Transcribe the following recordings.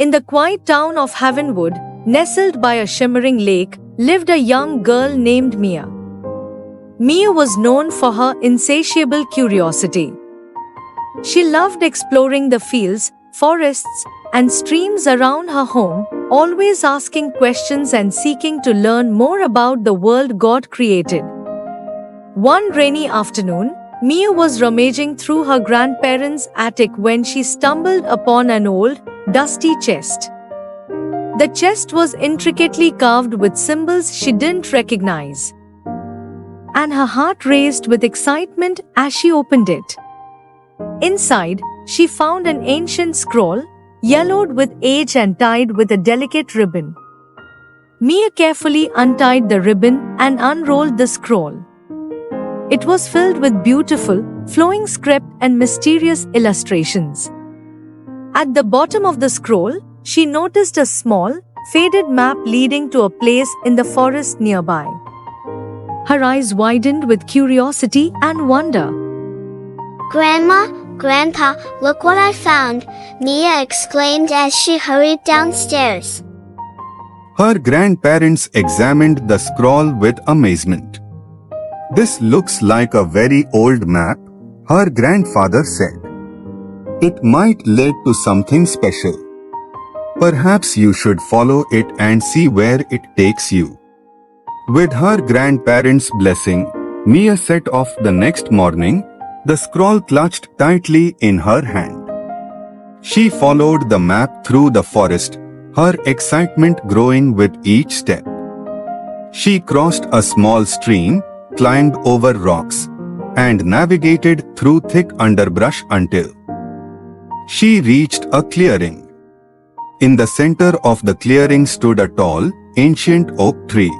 In the quiet town of Havenwood, nestled by a shimmering lake, lived a young girl named Mia. Mia was known for her insatiable curiosity. She loved exploring the fields, forests, and streams around her home, always asking questions and seeking to learn more about the world God created. One rainy afternoon, Mia was rummaging through her grandparents' attic when she stumbled upon an old, dusty chest. The chest was intricately carved with symbols she didn't recognize, and her heart raced with excitement as she opened it. Inside, she found an ancient scroll, yellowed with age and tied with a delicate ribbon. Mia carefully untied the ribbon and unrolled the scroll. It was filled with beautiful, flowing script and mysterious illustrations. At the bottom of the scroll, she noticed a small, faded map leading to a place in the forest nearby. Her eyes widened with curiosity and wonder. Grandma, Grandpa, look what I found, Mia exclaimed as she hurried downstairs. Her grandparents examined the scroll with amazement. "This looks like a very old map," her grandfather said. "It might lead to something special. Perhaps you should follow it and see where it takes you." With her grandparents' blessing, Mia set off the next morning, the scroll clutched tightly in her hand. She followed the map through the forest, her excitement growing with each step. She crossed a small stream, climbed over rocks, and navigated through thick underbrush until she reached a clearing. In the center of the clearing stood a tall, ancient oak tree.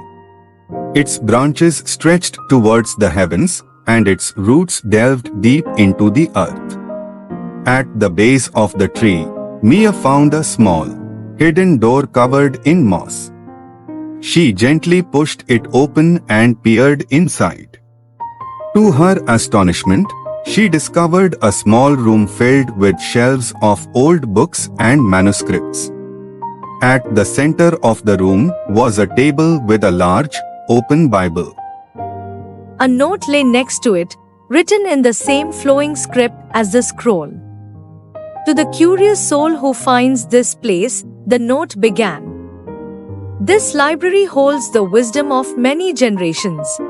Its branches stretched towards the heavens, and its roots delved deep into the earth. At the base of the tree, Mia found a small, hidden door covered in moss. She gently pushed it open and peered inside. To her astonishment, she discovered a small room filled with shelves of old books and manuscripts. At the center of the room was a table with a large, open Bible. A note lay next to it, written in the same flowing script as the scroll. "To the curious soul who finds this place," the note began. "This library holds the wisdom of many generations.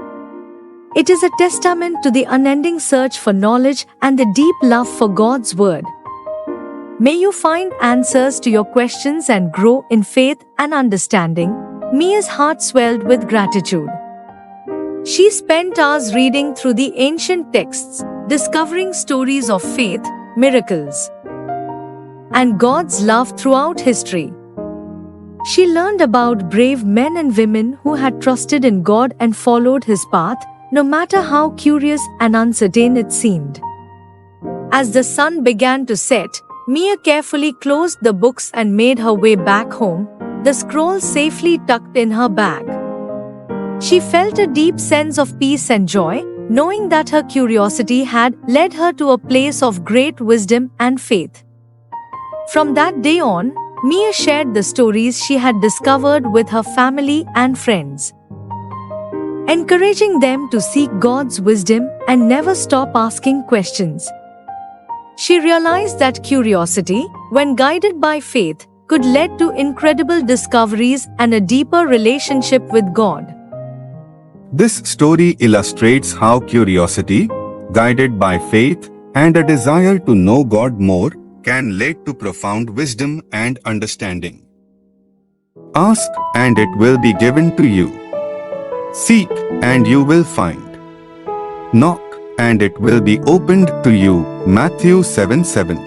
It is a testament to the unending search for knowledge and the deep love for God's Word. May you find answers to your questions and grow in faith and understanding." Mia's heart swelled with gratitude. She spent hours reading through the ancient texts, discovering stories of faith, miracles, and God's love throughout history. She learned about brave men and women who had trusted in God and followed His path, no matter how curious and uncertain it seemed. As the sun began to set, Mia carefully closed the books and made her way back home, the scroll safely tucked in her bag. She felt a deep sense of peace and joy, knowing that her curiosity had led her to a place of great wisdom and faith. From that day on, Mia shared the stories she had discovered with her family and friends, encouraging them to seek God's wisdom and never stop asking questions. She realized that curiosity, when guided by faith, could lead to incredible discoveries and a deeper relationship with God. This story illustrates how curiosity, guided by faith and a desire to know God more, can lead to profound wisdom and understanding. Ask, and it will be given to you. Seek, and you will find. Knock, and it will be opened to you. Matthew 7:7.